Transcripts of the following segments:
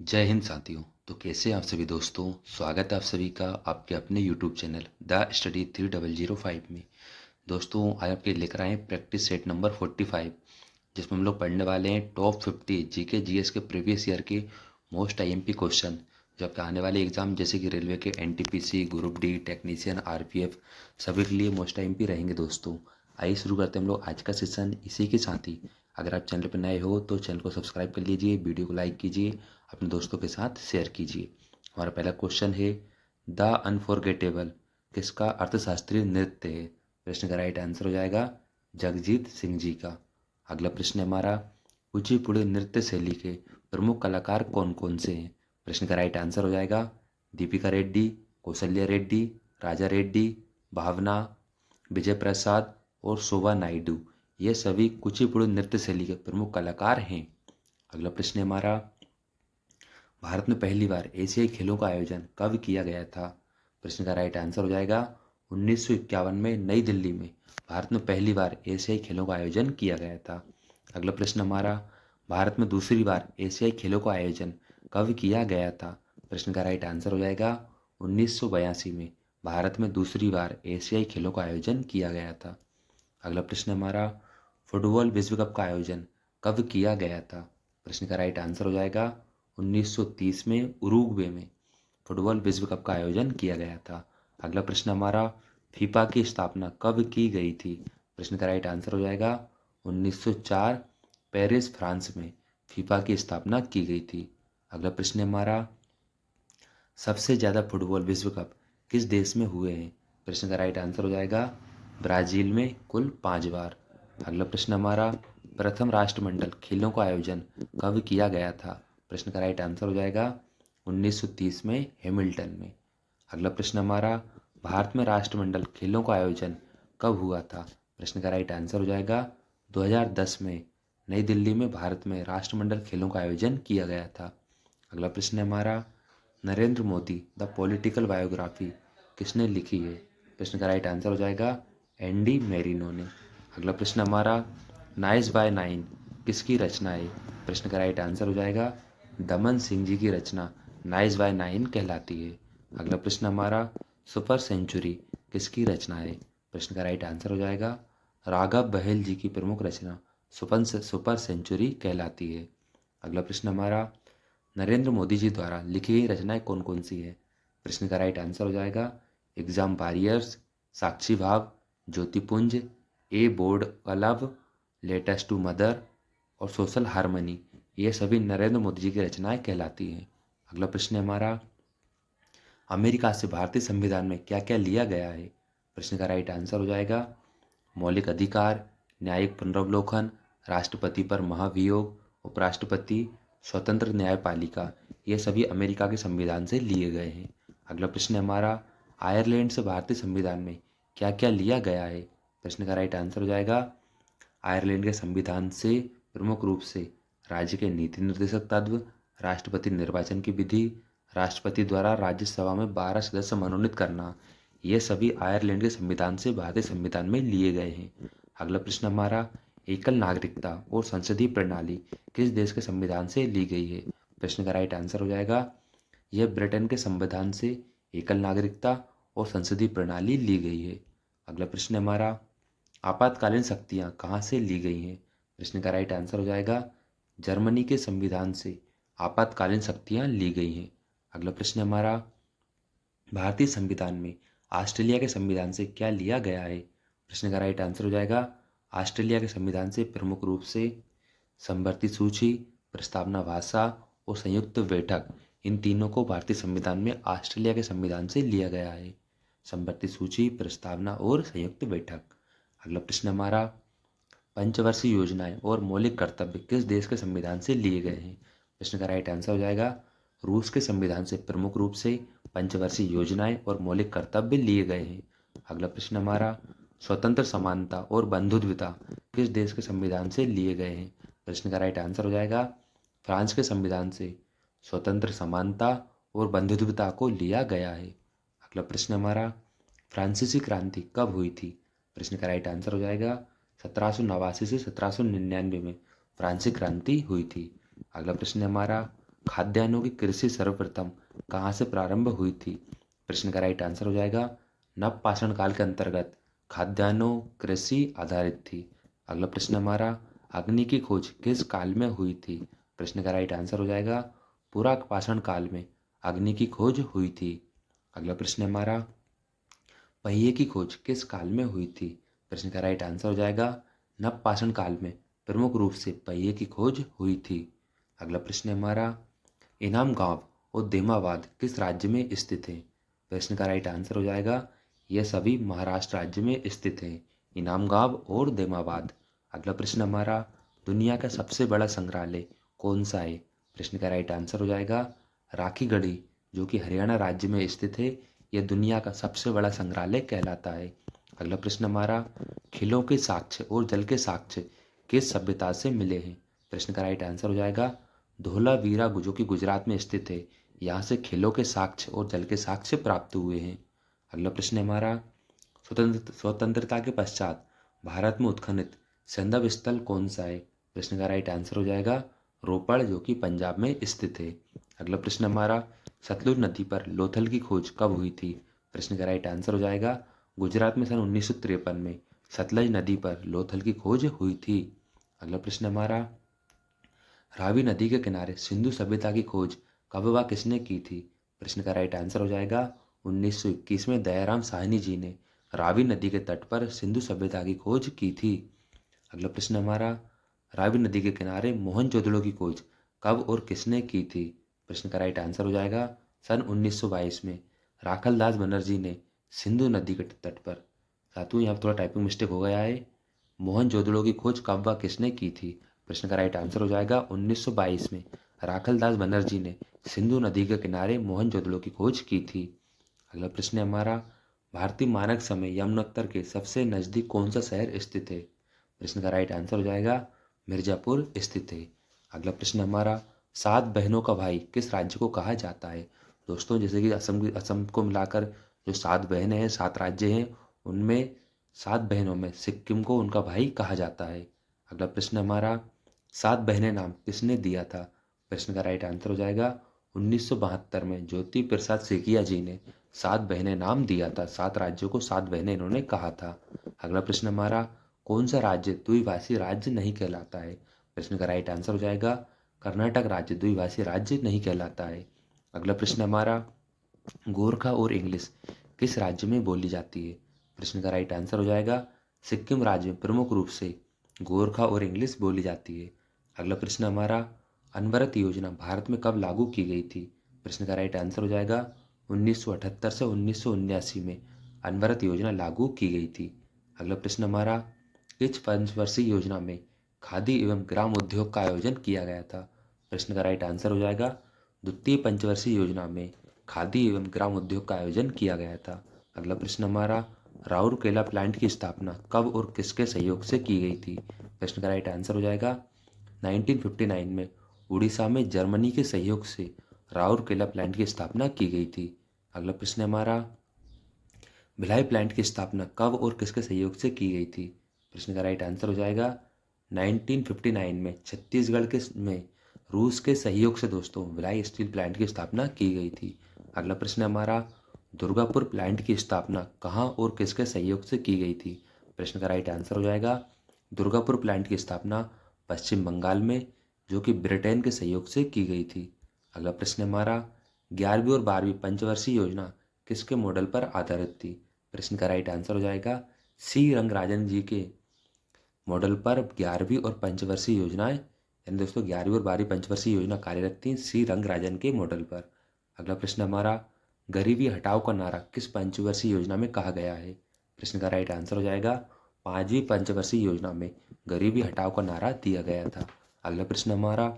जय हिंद साथियों। तो कैसे हैं आप सभी दोस्तों। स्वागत है आप सभी का आपके अपने यूट्यूब चैनल द स्टडी 3005 में। दोस्तों आज आपके लेकर आए हैं प्रैक्टिस सेट नंबर 45, जिसमें हम लोग पढ़ने वाले हैं टॉप 50 जीके जीएस के प्रीवियस ईयर के मोस्ट आईएमपी क्वेश्चन, जो आपके आने वाले एग्जाम जैसे कि रेलवे के NTPC, group D, technician, RPF सभी के लिए मोस्ट आईएमपी रहेंगे। दोस्तों आइए शुरू करते हैं हम लोग आज का सेशन। इसी के साथ ही अगर आप चैनल पर नए हो तो चैनल को सब्सक्राइब कर लीजिए, वीडियो को लाइक कीजिए, अपने दोस्तों के साथ शेयर कीजिए। हमारा पहला क्वेश्चन है द अनफॉरगेटेबल किसका अर्थशास्त्रीय नृत्य है। प्रश्न का राइट आंसर हो जाएगा जगजीत सिंह जी का। अगला प्रश्न है हमारा कुचिपुड़ी नृत्य शैली के प्रमुख कलाकार कौन कौन से हैं। प्रश्न का राइट आंसर हो जाएगा दीपिका रेड्डी, कौशल्या रेड्डी, राजा रेड्डी, भावना, विजय प्रसाद और शोभा नायडू। ये सभी कुचिपुड़ी नृत्य शैली के प्रमुख कलाकार हैं। अगला प्रश्न है हमारा भारत में पहली बार एशियाई खेलों का आयोजन कब किया गया था। प्रश्न का राइट आंसर हो जाएगा 1951 में नई दिल्ली में भारत में पहली बार एशियाई खेलों का आयोजन किया गया था। अगला प्रश्न हमारा भारत में दूसरी बार एशियाई खेलों का आयोजन कब किया गया था। प्रश्न का राइट आंसर हो जाएगा 1982 में भारत में दूसरी बार एशियाई खेलों का आयोजन किया गया था। अगला प्रश्न हमारा फुटबॉल विश्व कप का आयोजन कब किया गया था। प्रश्न का राइट आंसर हो जाएगा 1930 में उरुग्वे में फुटबॉल विश्व कप का आयोजन किया गया था। अगला प्रश्न हमारा फीफा की स्थापना कब की गई थी। प्रश्न का राइट आंसर हो जाएगा 1904 पेरिस फ्रांस में फीफा की स्थापना की गई थी। अगला प्रश्न हमारा सबसे ज़्यादा फुटबॉल विश्व कप किस देश में हुए हैं। प्रश्न का राइट आंसर हो जाएगा ब्राज़ील में कुल 5 बार। अगला प्रश्न हमारा प्रथम राष्ट्रमंडल खेलों का आयोजन कब किया गया था। प्रश्न का राइट आंसर हो जाएगा 1930 में हैमिल्टन में। अगला प्रश्न हमारा भारत में राष्ट्रमंडल खेलों का आयोजन कब हुआ था। प्रश्न का राइट आंसर हो जाएगा 2010 में नई दिल्ली में भारत में राष्ट्रमंडल खेलों का आयोजन किया गया था। अगला प्रश्न है हमारा Narendra Modi the political biography किसने लिखी है। प्रश्न का राइट आंसर हो जाएगा एंडी मेरिनो ने। अगला प्रश्न हमारा नाइस बाय नाइन किसकी रचना है। प्रश्न का राइट आंसर हो जाएगा दमन सिंह जी की रचना नाइस बाय नाइन कहलाती है। अगला प्रश्न हमारा सुपर सेंचुरी किसकी रचना है। प्रश्न का राइट आंसर हो जाएगा राघव बहेल जी की प्रमुख रचना सुपर सेंचुरी कहलाती है। अगला प्रश्न हमारा नरेंद्र मोदी जी द्वारा लिखी गई रचनाएं कौन कौन सी है। प्रश्न का राइट आंसर हो जाएगा exam warriors, Sakshi Bhav, Jyotipunj, a board club, letters to mother और सोशल हारमनी। ये सभी नरेंद्र मोदी जी की रचनाएं कहलाती हैं। अगला प्रश्न है हमारा अमेरिका से भारतीय संविधान में क्या क्या लिया गया है। प्रश्न का राइट आंसर हो जाएगा मौलिक अधिकार, न्यायिक पुनर्वलोकन, राष्ट्रपति पर महाभियोग, उपराष्ट्रपति, स्वतंत्र न्यायपालिका। ये सभी अमेरिका के संविधान से लिए गए हैं। अगला प्रश्न है हमारा आयरलैंड से भारतीय संविधान में क्या क्या लिया गया है। प्रश्न का राइट आंसर हो जाएगा आयरलैंड के संविधान से प्रमुख रूप से राज्य के नीति निर्देशक तत्व, राष्ट्रपति निर्वाचन की विधि, राष्ट्रपति द्वारा राज्यसभा में 12 सदस्य मनोनीत करना, ये सभी आयरलैंड के संविधान से भारतीय संविधान में लिए गए हैं। अगला प्रश्न हमारा एकल नागरिकता और संसदीय प्रणाली किस देश के संविधान से ली गई है। प्रश्न का राइट आंसर हो जाएगा यह ब्रिटेन के संविधान से एकल नागरिकता और संसदीय प्रणाली ली गई है। अगला प्रश्न हमारा आपातकालीन शक्तियाँ कहाँ से ली गई हैं। प्रश्न का राइट आंसर हो जाएगा जर्मनी के संविधान से आपातकालीन शक्तियाँ ली गई हैं। अगला प्रश्न हमारा भारतीय संविधान में ऑस्ट्रेलिया के संविधान से क्या लिया गया है। प्रश्न का राइट आंसर हो जाएगा ऑस्ट्रेलिया के संविधान से प्रमुख रूप से समवर्ती सूची, प्रस्तावना भाषा और संयुक्त बैठक, इन तीनों को भारतीय संविधान में ऑस्ट्रेलिया के संविधान से लिया गया है। समवर्ती सूची, प्रस्तावना और संयुक्त बैठक। अगला प्रश्न हमारा पंचवर्षीय योजनाएं और मौलिक कर्तव्य किस देश के संविधान से लिए गए हैं। प्रश्न का राइट आंसर हो जाएगा रूस के संविधान से प्रमुख रूप से पंचवर्षीय योजनाएं और मौलिक कर्तव्य लिए गए हैं। अगला प्रश्न हमारा स्वतंत्र समानता और बंधुत्वता किस देश के संविधान से लिए गए हैं। प्रश्न का राइट आंसर हो जाएगा फ्रांस के संविधान से स्वतंत्र समानता और बंधुत्वता को लिया गया है। अगला प्रश्न हमारा फ्रांसीसी क्रांति कब हुई थी। प्रश्न का राइट आंसर हो जाएगा 1789 से 1799 में फ्रांसीसी क्रांति हुई थी। अगला प्रश्न हमारा खाद्यान्नों की कृषि सर्वप्रथम कहाँ से प्रारंभ हुई थी? प्रश्न का राइट आंसर हो जाएगा नवपाषाण काल के अंतर्गत खाद्यान्नों कृषि आधारित थी। अगला प्रश्न हमारा, अग्नि की खोज किस काल में हुई थी? प्रश्न का राइट आंसर हो जाएगा पुरापाषाण काल में अग्नि की खोज हुई थी। अगला प्रश्न हमारा, पहिए की खोज किस काल में हुई थी? प्रश्न का राइट आंसर हो जाएगा नवपाषाण काल में प्रमुख रूप से पहिए की खोज हुई थी। अगला प्रश्न है हमारा, इनाम गांव और देमाबाद किस राज्य में स्थित है? प्रश्न का राइट आंसर हो जाएगा यह सभी महाराष्ट्र राज्य में स्थित है, इनाम गांव और देमाबाद। अगला प्रश्न हमारा, दुनिया का सबसे बड़ा संग्रहालय कौन सा है? प्रश्न का राइट आंसर हो जाएगा राखीगढ़ी, जो कि हरियाणा राज्य में स्थित है। यह दुनिया का सबसे बड़ा संग्रहालय कहलाता है। अगला प्रश्न हमारा, खिलों के साक्ष्य और जल के साक्ष्य किस सभ्यता से मिले हैं? प्रश्न का राइट आंसर हो जाएगा धोलावीरा, जो कि गुजरात में स्थित है। यहाँ से खिलों के साक्ष्य और जल के साक्ष्य प्राप्त हुए हैं। अगला प्रश्न है हमारा, स्वतंत्रता के पश्चात भारत में उत्खनित संदर्भ स्थल कौन सा है? प्रश्न का राइट आंसर हो जाएगा रोपड़, जो कि पंजाब में स्थित है। अगला प्रश्न हमारा, सतलुज नदी पर लोथल की खोज कब हुई थी? प्रश्न का राइट आंसर हो जाएगा गुजरात में सन 1953 में सतलज नदी पर लोथल की खोज हुई थी। अगला प्रश्न हमारा, रावी नदी के किनारे सिंधु सभ्यता की खोज कब व किसने की थी? प्रश्न का राइट आंसर हो जाएगा 1921 में दयाराम साहनी जी ने रावी नदी के तट पर सिंधु सभ्यता की खोज की थी। अगला प्रश्न हमारा, रावी नदी के किनारे मोहनजोदड़ो की खोज कब और किसने की थी? प्रश्न का राइट आंसर हो जाएगा सन 1922 में राखलदास बनर्जी ने सिंधु नदी के तट पर। साथियों, यहाँ थोड़ा टाइपिंग मिस्टेक हो गया है। मोहनजोदड़ो की खोज कब व किसने की थी? प्रश्न का राइट आंसर हो जाएगा 1922 में राखलदास बनर्जी ने सिंधु नदी के किनारे मोहनजोदड़ो की खोज की थी। अगला प्रश्न है हमारा, भारतीय मानक समय यमुनोत्तर के सबसे नजदीक कौन सा शहर स्थित है? प्रश्न का राइट आंसर हो जाएगा मिर्जापुर स्थित है। अगला प्रश्न हमारा, सात बहनों का भाई किस राज्य को कहा जाता है? दोस्तों, जैसे कि असम को मिलाकर जो सात बहनें हैं, सात राज्य हैं, उनमें सात बहनों में सिक्किम को उनका भाई कहा जाता है। अगला प्रश्न हमारा, सात बहनें नाम किसने दिया था? प्रश्न का राइट आंसर हो जाएगा 1972 में ज्योति प्रसाद सेकिया जी ने सात बहनें नाम दिया था। सात राज्यों को सात बहनें इन्होंने कहा था। अगला प्रश्न हमारा, कौन सा राज्य द्विभाषी राज्य नहीं कहलाता है? प्रश्न का राइट आंसर हो जाएगा कर्नाटक राज्य द्विभाषी राज्य नहीं कहलाता है। अगला प्रश्न हमारा, गोरखा और इंग्लिश किस राज्य में बोली जाती है? प्रश्न का राइट आंसर हो जाएगा सिक्किम राज्य में प्रमुख रूप से गोरखा और इंग्लिश बोली जाती है। अगला प्रश्न हमारा, अनवरत योजना भारत में कब लागू की गई थी? प्रश्न का राइट आंसर हो जाएगा 1978 से 1979 में अनवरत योजना लागू की गई थी। अगला प्रश्न हमारा, किस पंचवर्षीय योजना में खादी एवं ग्राम उद्योग का आयोजन किया गया था? प्रश्न का राइट आंसर हो जाएगा द्वितीय पंचवर्षीय योजना में खादी एवं ग्राम उद्योग का आयोजन किया गया था। अगला प्रश्न हमारा, राउरकेला प्लांट की स्थापना कब और किसके सहयोग से की गई थी? प्रश्न का राइट आंसर हो जाएगा 1959 में उड़ीसा में जर्मनी के सहयोग से राउरकेला प्लांट की स्थापना की गई थी। अगला प्रश्न हमारा, भिलाई प्लांट की स्थापना कब और किसके सहयोग से की गई थी? प्रश्न का राइट आंसर हो जाएगा 1959 में छत्तीसगढ़ के में रूस के सहयोग से दोस्तों भिलाई स्टील प्लांट की स्थापना की गई थी। अगला प्रश्न हमारा, दुर्गापुर प्लांट की स्थापना कहाँ और किसके सहयोग से की गई थी? प्रश्न का राइट आंसर हो जाएगा दुर्गापुर प्लांट की स्थापना पश्चिम बंगाल में, जो कि ब्रिटेन के सहयोग से की गई थी। अगला प्रश्न हमारा, 11वीं और 12वीं पंचवर्षीय योजना किसके मॉडल पर आधारित थी? प्रश्न का राइट आंसर हो जाएगा सी रंगराजन जी के मॉडल पर 11वीं और पंचवर्षीय योजनाएं, यानी दोस्तों 11वीं और 12वीं पंचवर्षीय योजना कार्यरत थी सी रंगराजन के मॉडल पर। अगला प्रश्न हमारा, गरीबी हटाओ का नारा किस पंचवर्षीय योजना में कहा गया है? प्रश्न का राइट आंसर हो जाएगा 5वीं पंचवर्षीय योजना में गरीबी हटाओ का नारा दिया गया था। अगला प्रश्न हमारा,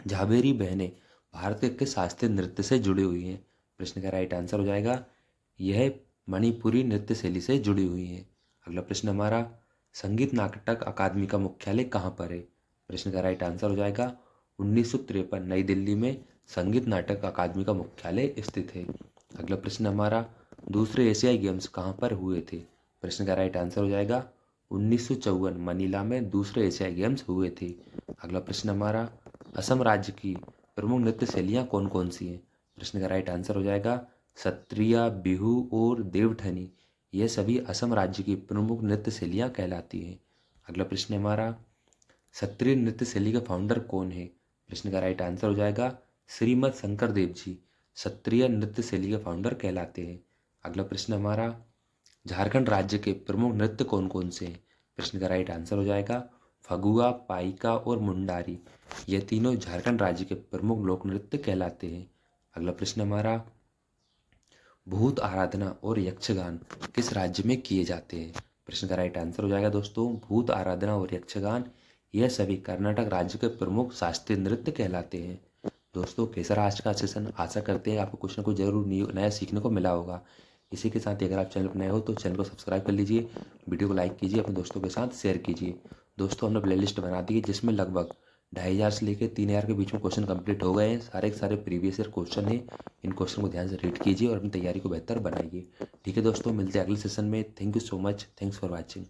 झाबेरी बहनें भारत के किस शास्त्रीय नृत्य से जुड़ी हुई हैं? प्रश्न का राइट आंसर हो जाएगा यह मणिपुरी नृत्य शैली से जुड़ी हुई हैं। अगला प्रश्न हमारा, संगीत नाटक अकादमी का मुख्यालय कहाँ पर है? प्रश्न का राइट आंसर हो जाएगा 1953 नई दिल्ली में संगीत नाटक अकादमी का मुख्यालय स्थित है। अगला प्रश्न हमारा, दूसरे एशियाई गेम्स कहाँ पर हुए थे? प्रश्न का राइट आंसर हो जाएगा 1954 मनीला में दूसरे एशियाई गेम्स हुए थे। अगला प्रश्न हमारा, असम राज्य की प्रमुख नृत्य शैलियाँ कौन कौन सी हैं? प्रश्न का राइट आंसर हो जाएगा सत्रिया, बिहू और देवठनी। यह सभी असम राज्य की प्रमुख नृत्य शैलियाँ कहलाती हैं। अगला प्रश्न है हमारा, सत्रिय नृत्य शैली का फाउंडर कौन है? प्रश्न का राइट आंसर हो जाएगा श्रीमद शंकर देव जी सत्रिय नृत्य शैली के फाउंडर कहलाते हैं। अगला प्रश्न हमारा, झारखंड राज्य के प्रमुख नृत्य कौन कौन से हैं? प्रश्न का राइट आंसर हो जाएगा फगुआ, पाइका और मुंडारी। ये तीनों झारखंड राज्य के प्रमुख लोक नृत्य कहलाते हैं। अगला प्रश्न हमारा, भूत आराधना और यक्षगान किस राज्य में किए जाते हैं? प्रश्न का राइट आंसर हो जाएगा दोस्तों भूत आराधना और यक्षगान यह सभी कर्नाटक राज्य के प्रमुख शास्त्रीय नृत्य कहलाते हैं। दोस्तों कैसा रहा आज का सेशन? आशा करते हैं आपको कुछ ना कुछ जरूर नया सीखने को मिला होगा। इसी के साथ ही अगर आप चैनल पर नए हो तो चैनल को सब्सक्राइब कर लीजिए, वीडियो को लाइक कीजिए, अपने दोस्तों के साथ शेयर कीजिए। दोस्तों हमने प्लेलिस्ट बना दी है जिसमें लगभग 2500 से लेकर 3000 के बीच में क्वेश्चन कंप्लीट हो गए हैं। सारे के सारे प्रीवियस ईयर क्वेश्चन हैं। इन क्वेश्चन को ध्यान से रीड कीजिए और अपनी तैयारी को बेहतर बनाइए। ठीक है दोस्तों, मिलते हैं अगले सेशन में। Thank you so much, thanks for watching.